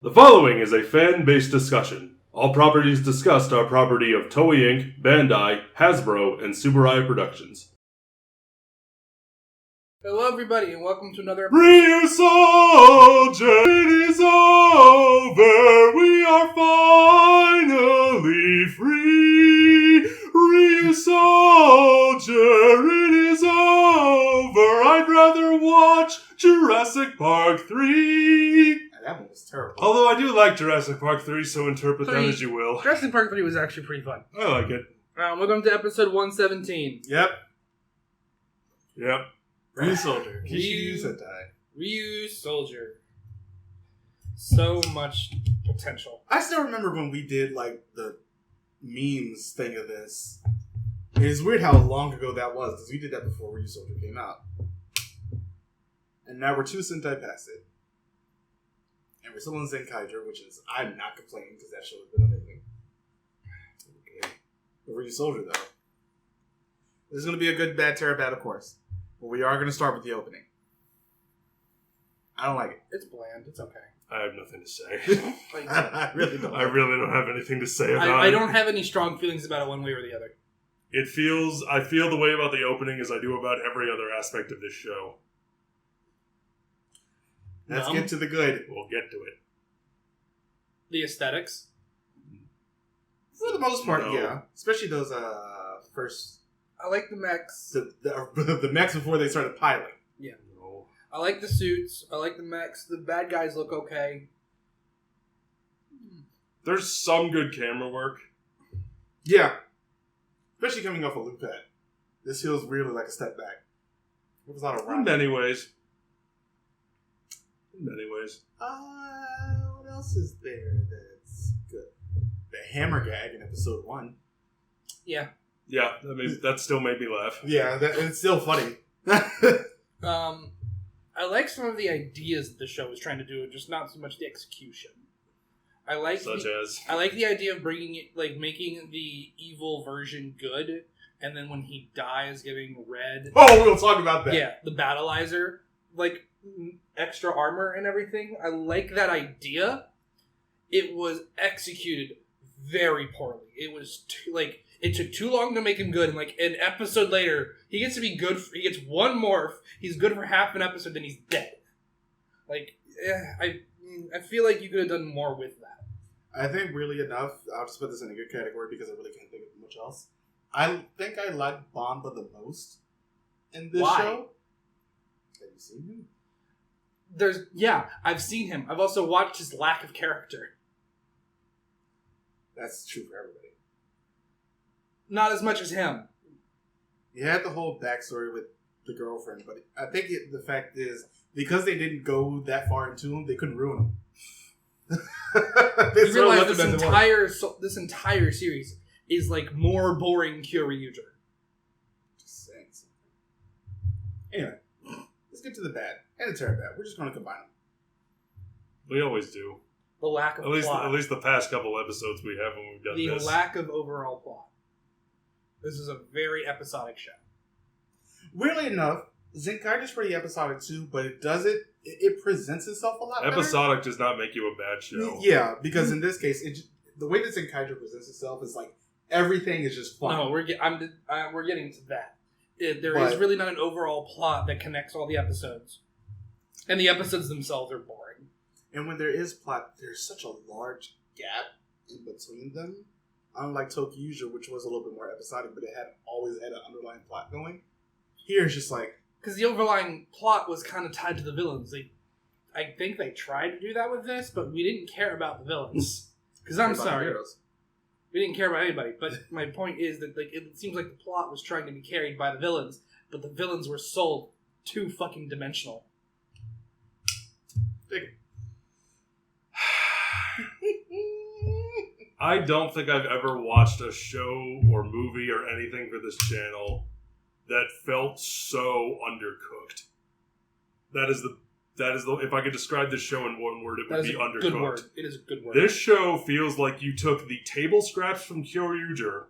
The following is a fan-based discussion. All properties discussed are property of Toei Inc., Bandai, Hasbro, and Tsuburaya Productions. Hello everybody and welcome to another Ryusoulger, it is over, we are finally free. Ryusoulger, it is over, I'd rather watch Jurassic Park 3. That one was terrible. Although I do like Jurassic Park 3, so interpret that as you will. Jurassic Park 3 was actually pretty fun. I like it. Welcome to episode 117. Yep. Ryusoulger. Kishiryu Sentai. Ryusoulger. So much potential. I still remember when we did like the memes thing of this. It's weird how long ago that was because we did that before Ryusoulger came out. And now we're 2 Sentai past it. And we're still in Zenkaiger, which is, I'm not complaining because that show has been amazing. Okay. But Ryusoulger though. This is going to be a good bad Terabad, of course. But we are going to start with the opening. I don't like it. It's bland. It's okay. I have nothing to say. I really don't. I really don't have anything to say about it. I don't have any strong feelings about it one way or the other. I feel the way about the opening as I do about every other aspect of this show. Let's get to the good. We'll get to it. The aesthetics? For the most part, No. yeah. Especially those first... I like the mechs. The mechs before they started piling. Yeah. No. I like the suits. I like the mechs. The bad guys look okay. There's some good camera work. Yeah. Especially coming off a loop pad. This feels really like a step back. It was a lot of In rock. many ways. What else is there that's good? The hammer gag in episode 1. Yeah. Yeah, I mean, that still made me laugh. Yeah, it's still funny. I like some of the ideas that the show was trying to do, just not so much the execution. I like the idea of bringing it, like making the evil version good, and then when he dies, giving Red. Oh, we'll talk about that. Yeah, the Battleizer, like extra armor and everything. I like that idea. It was executed very poorly. It was it took too long to make him good, and like an episode later, he gets to be good. He gets one morph. He's good for half an episode, then he's dead. I feel like you could have done more with that. I think, really enough, I'll just put this in a good category because I really can't think of much else. I think I like Bomba the most in this show. Have you seen him? I've seen him. I've also watched his lack of character. That's true for everybody. Not as much as him. He had the whole backstory with the girlfriend, but I think the fact is, because they didn't go that far into him, they couldn't ruin him. You realize this entire series is like more boring Kyoryuger. Just saying something. Anyway, let's get to the bad and the terrible bad. We're just going to combine them. We always do. The lack of plot. At least the past couple episodes we have when we've done this. The lack of overall plot. This is a very episodic show. Weirdly enough, Zenkaiger's pretty episodic too, but it presents itself a lot better. Episodic does not make you a bad show. Yeah, because in this case, the way that Zenkaiger presents itself is like everything is just fun. No, we're getting to that. There is really not an overall plot that connects all the episodes, and the episodes themselves are boring. And when there is plot, there's such a large gap in between them. Unlike Tokucast, which was a little bit more episodic, but it always had an underlying plot going. Here it's just like... Because the overlying plot was kind of tied to the villains. I think they tried to do that with this, but we didn't care about the villains. Because I'm sorry. We didn't care about anybody. But my point is that it seems like the plot was trying to be carried by the villains, but the villains were sold too fucking dimensional. I don't think I've ever watched a show or movie or anything for this channel that felt so undercooked. That is the if I could describe this show in one word, it would be undercooked. Good word. It is a good word. This show feels like you took the table scraps from Kyoryuger,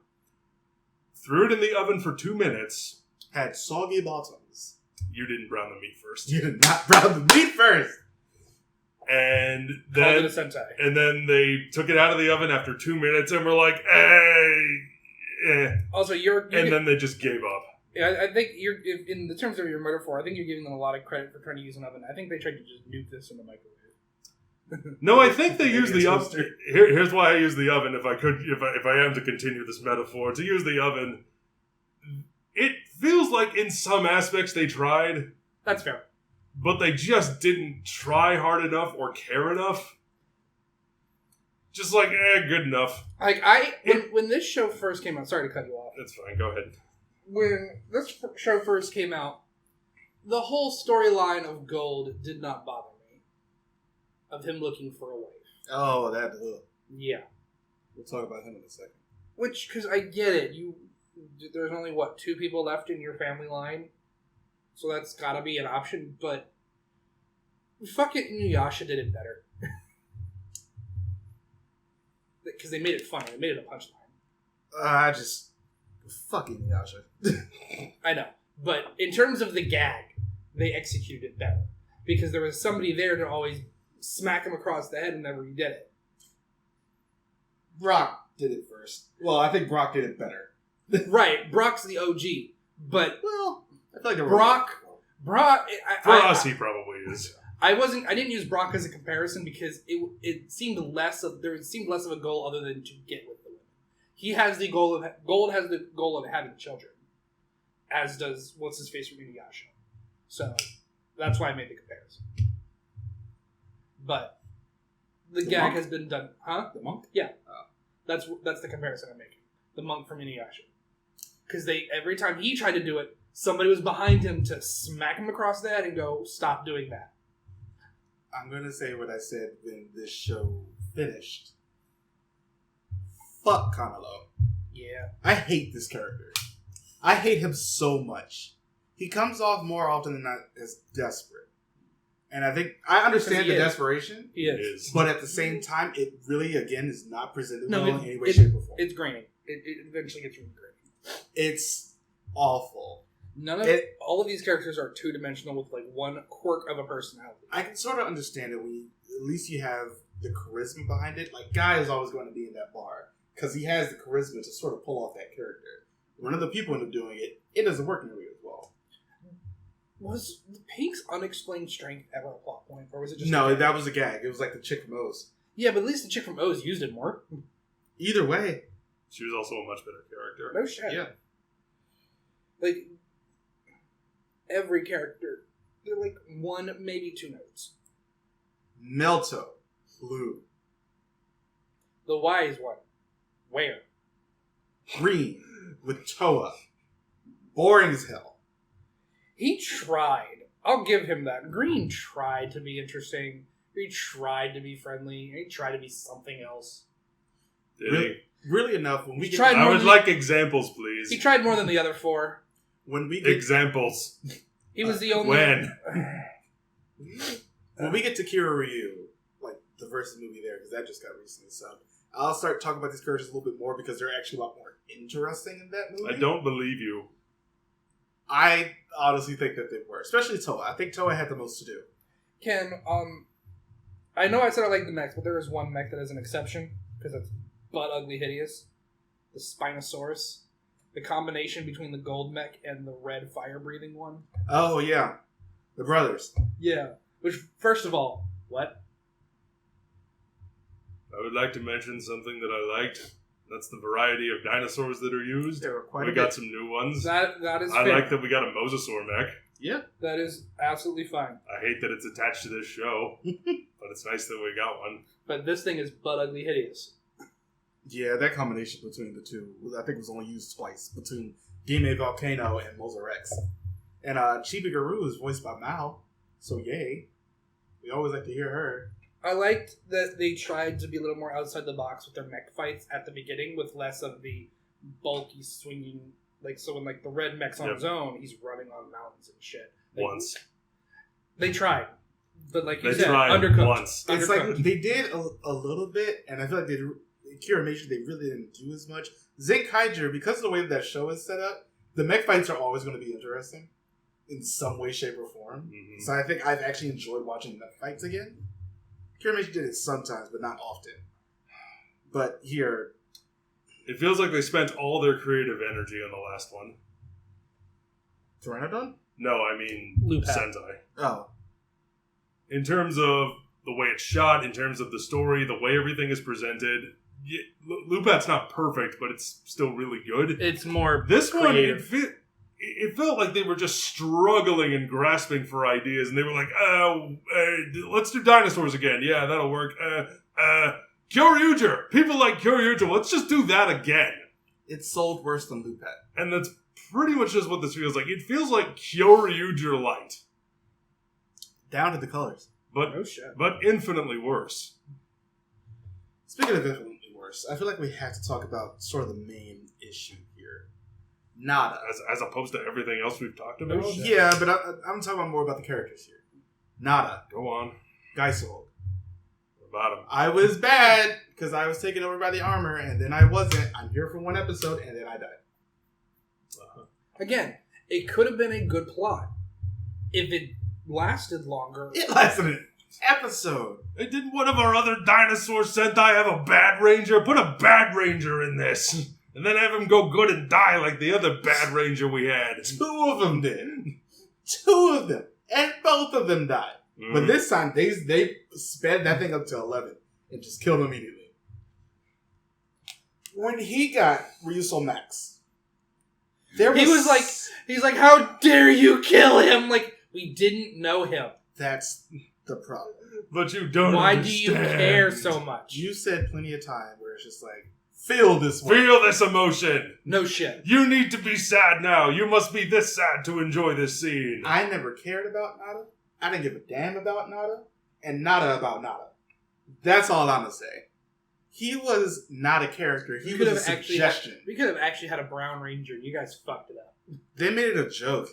threw it in the oven for 2 minutes, had soggy bottoms. You didn't brown the meat first. You did not brown the meat first! And Called it then a Sentai. and then they took it out of the oven after 2 minutes and were like, "Hey." Also, And then they just gave up. Yeah, I think in the terms of your metaphor, I think you're giving them a lot of credit for trying to use an oven. I think they tried to just nuke this in the microwave. No, I think they use the oven. Here's why I use the oven. If I am to continue this metaphor, to use the oven, it feels like in some aspects they tried. That's fair. But they just didn't try hard enough or care enough. Just like, good enough. Like when this show first came out, sorry to cut you off. That's fine. Go ahead. When this show first came out, the whole storyline of Gold did not bother me. Of him looking for a wife. Oh, that. Yeah. We'll talk about him in a second. Which, because I get it, there's only 2 people left in your family line, so that's got to be an option. But fucking Inuyasha did it better. Because they made it funny. They made it a punchline. Fucking Yasha. I know. But in terms of the gag, they executed it better. Because there was somebody there to always smack him across the head whenever he did it. Brock did it first. Well, I think Brock did it better. Right. Brock's the OG. But Well, I feel like Brock... For us, he probably is. I didn't use Brock as a comparison because it seemed less of a goal other than to get with the women. He has the goal of Gold has the goal of having children, as does what's his face from Inuyasha. So that's why I made the comparison. But the gag monk? has been done, huh? The monk? Yeah, that's the comparison I'm making. The monk from Inuyasha, because every time he tried to do it, somebody was behind him to smack him across the head and go, "Stop doing that." I'm going to say what I said when this show finished. Fuck Kamalo. Yeah. I hate this character. I hate him so much. He comes off more often than not as desperate. And I think I understand the desperation. He is. But at the same time, it really, again, is not presented well in any way, it, shape, or form. It's graining. It eventually gets really graining. It's awful. All of these characters are 2-dimensional with one quirk of a personality. I can sort of understand it when at least you have the charisma behind it. Like, Guy is always going to be in that bar because he has the charisma to sort of pull off that character. When other people end up doing it, it doesn't work nearly as well. Was Pink's unexplained strength ever a plot point, or was it just no? That was a gag. It was like the chick from O's. Yeah, but at least the chick from O's used it more. Either way, she was also a much better character. No shit. Yeah. Every character, they're 1, maybe 2 notes. Melto, blue. The wise one, where? Green, with Toa. Boring as hell. He tried. I'll give him that. Green tried to be interesting. He tried to be friendly. He tried to be something else. Did he? Really enough, when we I would like examples, please. He tried more than the other 4. When we get examples. He was the only... When we get to Kira Ryu, the versus movie there, because that just got recently subbed, I'll start talking about these characters a little bit more because they're actually a lot more interesting in that movie. I don't believe you. I honestly think that they were. Especially Toa. I think Toa had the most to do. Ken, I know I said I like the mechs, but there is one mech that is an exception, because it's butt ugly hideous. The Spinosaurus. The combination between the gold mech and the red fire-breathing one. Oh, yeah. The brothers. Yeah. Which, first of all, what? I would like to mention something that I liked. That's the variety of dinosaurs that are used. There were quite we got some new ones. That is I fair. like that we got a Mosasaur mech. Yeah. That is absolutely fine. I hate that it's attached to this show, but it's nice that we got one. But this thing is butt ugly hideous. Yeah, that combination between the two, I think was only used twice, between Game Volcano and Mosarex. And Chibi Guru is voiced by Mao, so yay. We always like to hear her. I liked that they tried to be a little more outside the box with their mech fights at the beginning, with less of the bulky swinging. So when the red mech's on his own, he's running on mountains and shit. Once. They tried. But you they said, tried undercooked. Once. It's they did a little bit, and I feel like Kira made sure they really didn't do as much. Zenkaiger, because of the way that show is set up, the mech fights are always going to be interesting in some way, shape, or form. Mm-hmm. So I think I've actually enjoyed watching mech fights again. Kirimichi did it sometimes, but not often. But here... It feels like they spent all their creative energy on the last one. Pteranodon? No, I mean Lupin. Sentai. Oh. In terms of the way it's shot, in terms of the story, the way everything is presented, Lupat's not perfect, but it's still really good. It's more This one, creative. it felt like they were just struggling and grasping for ideas, and they were like, let's do dinosaurs again. Yeah, that'll work. Kyoryuger. People like Kyoryuger. Let's just do that again. It sold worse than Lupin. And that's pretty much just what this feels like. It feels like Kyoryuger light. Down to the colors. But, Oh, shit. but infinitely worse. Speaking of infinitely worse, I feel like we have to talk about sort of the main issue here. Nada. As opposed to everything else we've talked about. Oh, shit. Yeah, but I'm talking about more about the characters here. Nada. Go on. Geisel. About him. I was bad because I was taken over by the armor, and then I wasn't. I'm here for one episode, and then I died. Again, it could have been a good plot if it lasted longer. It lasted an episode. Hey, didn't one of our other dinosaur Sentai have a bad ranger? Put a bad ranger in this. And then have him go good and die like the other bad ranger we had. 2 of them did. 2 of them. And both of them died. But this time, they sped that thing up to 11 and just killed him immediately. When he got Ryusoul Max, he's like, how dare you kill him? Like, we didn't know him. That's the problem. But you don't Why understand. do you care so much? You said plenty of time where it's just like, feel this one. Feel this emotion. No shit. You need to be sad now. You must be this sad to enjoy this scene. I never cared about Nada. I didn't give a damn about Nada. And Nada about Nada. That's all I'm going to say. He was not a character. He was a suggestion. We could have actually had a Brown Ranger. You guys fucked it up. They made it a joke.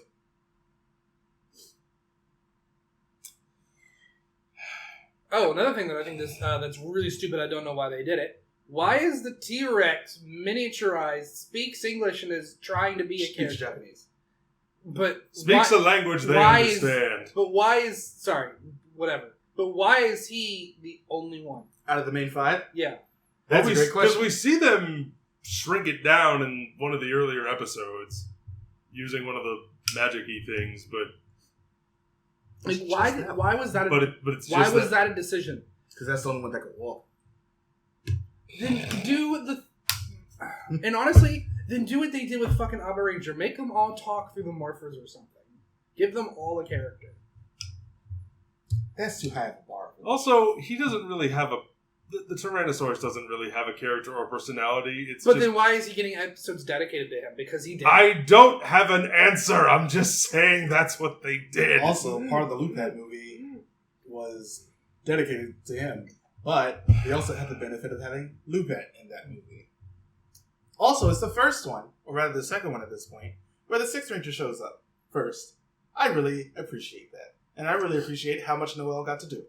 Oh, another thing that I think that's really stupid. I don't know why they did it. Why is the T-Rex miniaturized, speaks English, and is trying to be a Speaks character? Japanese. But Speaks a language they understand. But why is he the only one? Out of the main 5? Yeah. That's a great question. Because we see them shrink it down in one of the earlier episodes using one of the magic-y things, but... Like, why was that? Why was that a decision? Because that's the only one that could walk. Then do the. And honestly, then do what they did with fucking Abba Ranger. Make them all talk through the morphers or something. Give them all a character. That's too high of a bar. Also, he doesn't really have a... The Tyrannosaurus doesn't really have a character or personality. Then why is he getting episodes dedicated to him? Because he did. I don't have an answer. I'm just saying that's what they did. Also, part of the Lupin movie was dedicated to him. But they also had the benefit of having Lupin in that movie. Also, it's the first one, or rather the second one at this point, where the Sixth Ranger shows up first. I really appreciate that. And I really appreciate how much Noel got to do.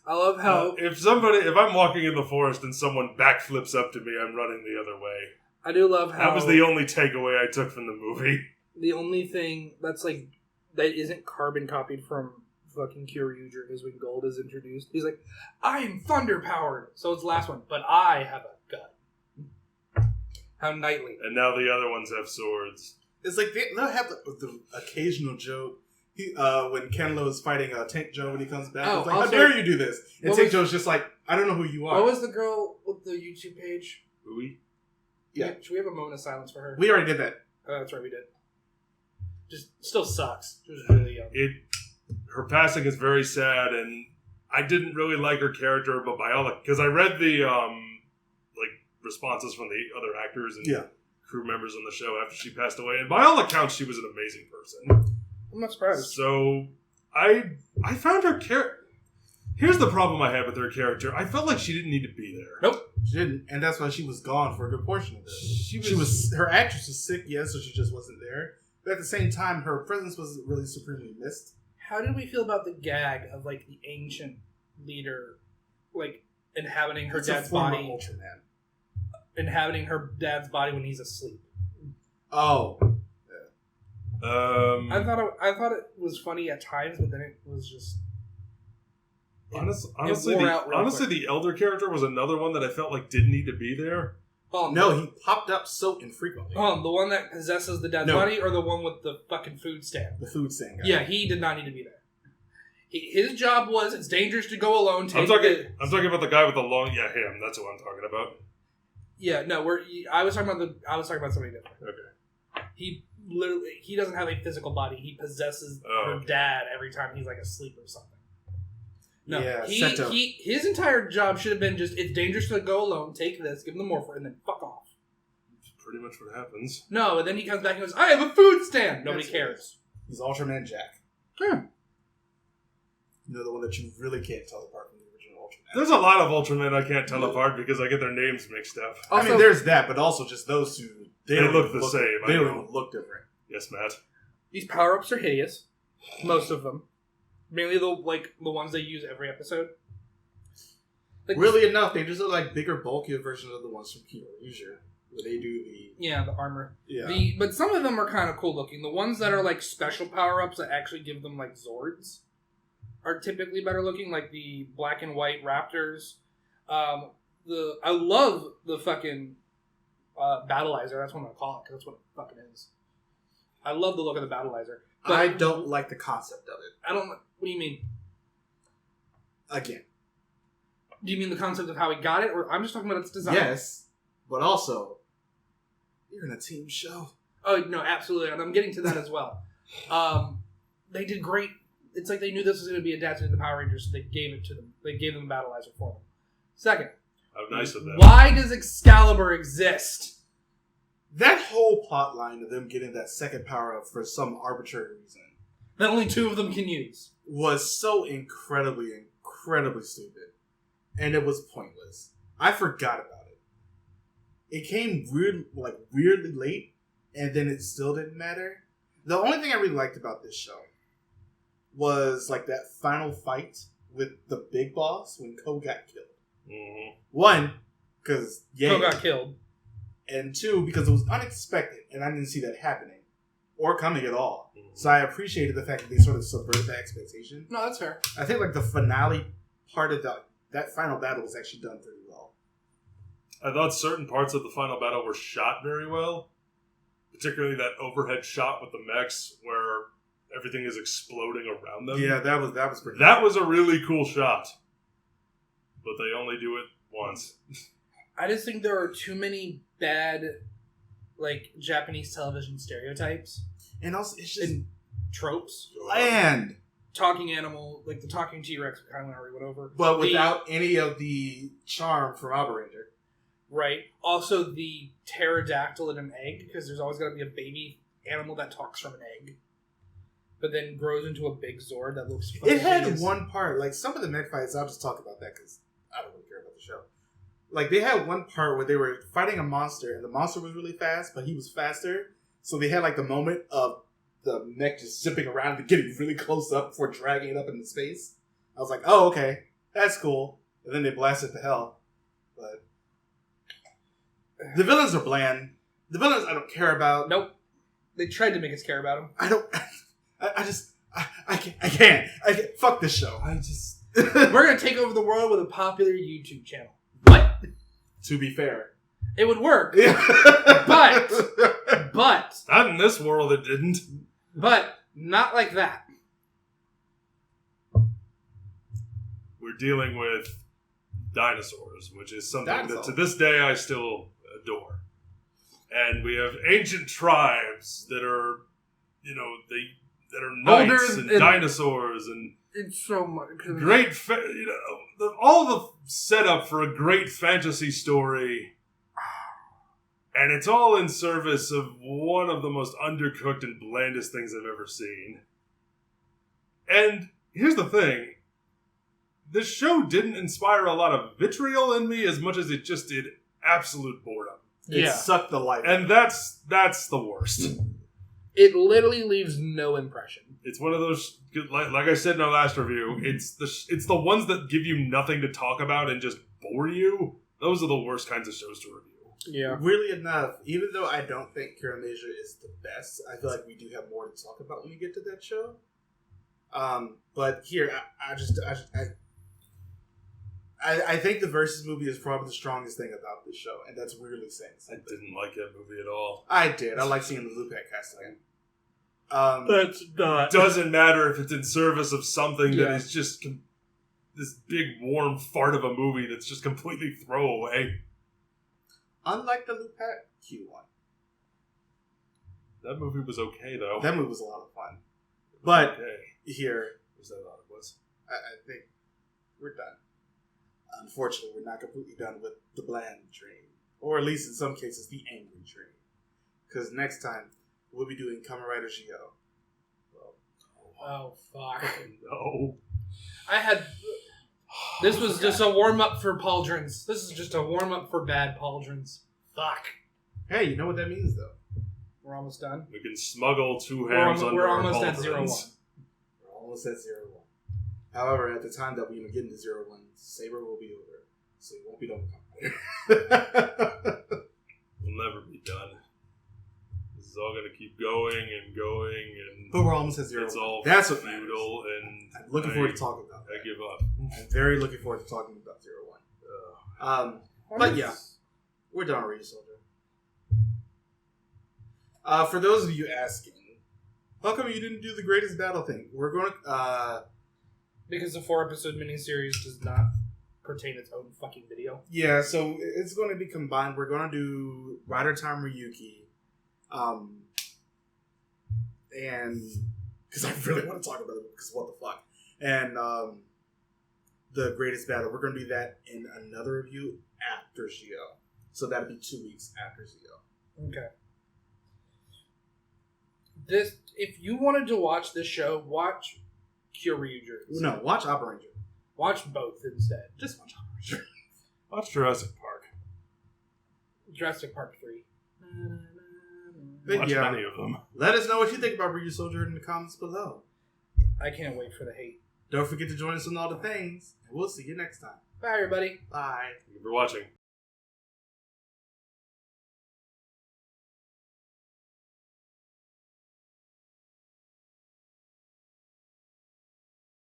I love how... If I'm walking in the forest and someone backflips up to me, I'm running the other way. I do love how... That was the only takeaway I took from the movie. The only thing that's like... that isn't carbon copied from fucking Kyoryuger is when Gold is introduced. He's like, I am thunder powered. So it's the last one. But I have a gun. How knightly. And now the other ones have swords. It's like they'll have the occasional joke. When Kenlo is fighting Tank Joe when he comes back, it's like, how dare you do this? And Tank Joe's just like, I don't know who you are. What was the girl with the YouTube page? Louis? Yeah. Should we have a moment of silence for her? We already did that. Oh, that's right, we did. Just still sucks. She was really young. Her passing is very sad, and I didn't really like her character, but by all because I read the responses from the other actors and crew members on the show after she passed away, and by all accounts, she was an amazing person. I'm not surprised. So I found her character. Here's the problem I had with her character. I felt like she didn't need to be there. Nope. She didn't, and that's why she was gone for a good portion of it. Her actress was sick, yes, so she just wasn't there. But at the same time, her presence was really supremely missed. How did we feel about the gag of like the ancient leader, like inhabiting her dad's body? Ultraman. Inhabiting her dad's body when he's asleep. Oh. I thought it was funny at times, but then it was just Honestly, wore out real quick. the elder character was another one that I felt like didn't need to be there. No, he popped up so infrequently. The one that possesses the dead body, or the one with the fucking food stand? The food stand guy. Yeah, he did not need to be there. His job was, it's dangerous to go alone. I'm talking about the guy with the long. Yeah, him. That's what I'm talking about. Yeah, no, I was talking about somebody different. Okay. He doesn't have a physical body. He possesses her dad every time he's like asleep or something. No, yeah, his entire job should have been just, it's dangerous to go alone, take this, give him the morphine, and then fuck off. That's pretty much what happens. No, and then he comes back and goes, I have a food stand! Nobody cares. He's Ultraman Jack. Yeah. You know, the one that you really can't tell apart from the original Ultraman. There's a lot of Ultramen I can't tell apart because I get their names mixed up. Also, I mean, there's that, but also just those two. They look the same. They don't even look different. Yes, Matt. These power-ups are hideous. Most of them. Mainly the ones they use every episode. Weirdly enough, they just look like bigger, bulkier versions of the ones from Kishiryu Sentai, where they do the armor. Yeah. But some of them are kind of cool looking. The ones that are like special power-ups that actually give them like Zords are typically better looking, like the black and white Raptors. I love the fucking Battleizer. That's what I'm gonna call it, because that's what it fucking is. I love the look of the Battleizer. But I don't like the concept of it. I don't. What do you mean? Again. Do you mean the concept of how he got it, or I'm just talking about its design? Yes, but also, you're in a team show. Oh no, absolutely, and I'm getting to that as well. They did great. It's like they knew this was going to be adapted into Power Rangers, so they gave it to them. They gave them a Battleizer for them. Second, how nice of them. Why does Excalibur exist? That whole plot line of them getting that second power up for some arbitrary reason that only two of them can use was so incredibly stupid. And it was pointless. I forgot about it. It came weirdly late, and then it still didn't matter. The only thing I really liked about this show was like that final fight with the big boss when Ko got killed. Mm-hmm. One, because Ko got killed. And two, because it was unexpected, and I didn't see that happening or coming at all. Mm-hmm. So I appreciated the fact that they sort of subverted that expectation. No, that's fair. I think like the finale part of that final battle was actually done pretty well. I thought certain parts of the final battle were shot very well, particularly that overhead shot with the mechs where everything is exploding around them. Yeah, that was pretty. That was a really cool shot, but they only do it once. I just think there are too many bad, like, Japanese television stereotypes. And also, it's just... And tropes. Bland. Talking animal, like the talking T-Rex, kind of already went over. But without any of the charm from Alba Ranger. Right. Also, the pterodactyl in an egg, because there's always got to be a baby animal that talks from an egg. But then grows into a big Zord that looks fucking It had hideous. one part, like, some of the mech fights, I'll just talk about that, because I don't really care about the show. Like, they had one part where they were fighting a monster, and the monster was really fast, but he was faster. So they had, like, the moment of the mech just zipping around and getting really close up before dragging it up into space. I was like, oh, okay, that's cool. And then they blasted to hell. But the villains are bland. The villains I don't care about. Nope. They tried to make us care about them. I can't. Fuck this show. We're going to take over the world with a popular YouTube channel. What? To be fair. It would work. But Not in this world, it didn't. But not like that. We're dealing with dinosaurs, which is something that to this day I still adore. And we have ancient tribes that are, that are knights and dinosaurs and it's so much great. All the setup for a great fantasy story. And it's all in service of one of the most undercooked and blandest things I've ever seen. And here's the thing. This show didn't inspire a lot of vitriol in me as much as it just did absolute boredom. It sucked the life. And that's the worst. It literally leaves no impression. It's one of those, like I said in our last review, it's the ones that give you nothing to talk about and just bore you. Those are the worst kinds of shows to review. Yeah. Weirdly enough, even though I don't think Kiramesia is the best, I feel like we do have more to talk about when we get to that show. But here, I think the Versus movie is probably the strongest thing about this show, and that's weirdly saying I something. didn't like that movie at all. I did. I like seeing the Lupat cast again. That's not. It doesn't matter if it's in service of something Yeah. that is just this big warm fart of a movie that's just completely throwaway. Unlike the Lupat Q1. That movie was okay, though. That movie was a lot of fun. But okay. here, Was that all it was? I think we're done. Unfortunately, we're not completely done with the bland train. Or at least in some cases, the angry train. Because next time, we'll be doing Kamen Rider Gio. Oh, fuck. No. This was just a warm-up for pauldrons. This is just a warm-up for bad pauldrons. Fuck. Hey, you know what that means, though? We're almost done. We can smuggle 2 hams under We're our almost at pauldrons. 0-1. We're almost at 0-1. However, at the time that we get into 0-1, Saber will be over. So it won't be done with Kamen Rider. We'll never be done. This is all going to keep going and going, and But we're almost at 0-1. it's all That's what futile, and I'm looking forward to talking about that. I give up. I'm very looking forward to talking about 0-1. But yeah, we're done with Ryusoulger. For those of you asking, how come you didn't do the greatest battle thing? We're going to... Because the 4-episode miniseries does not pertain its own fucking video. Yeah, so it's going to be combined. We're going to do Rider Time Ryuki. And... Because I really want to talk about it, because what the fuck. And the greatest battle. We're going to do that in another review after Gio. So that'll be 2 weeks after Gio. Okay. If you wanted to watch this show, watch Kishiryu. No, watch Opera Ranger. Watch both instead. Just watch Opera Ranger. Watch Jurassic Park. Jurassic Park 3. But Watch yeah, many of them. let us know what you think about Ryusoulger in the comments below. I can't wait for the hate. Don't forget to join us on all the things, and we'll see you next time. Bye, everybody. Bye. Thank you for watching.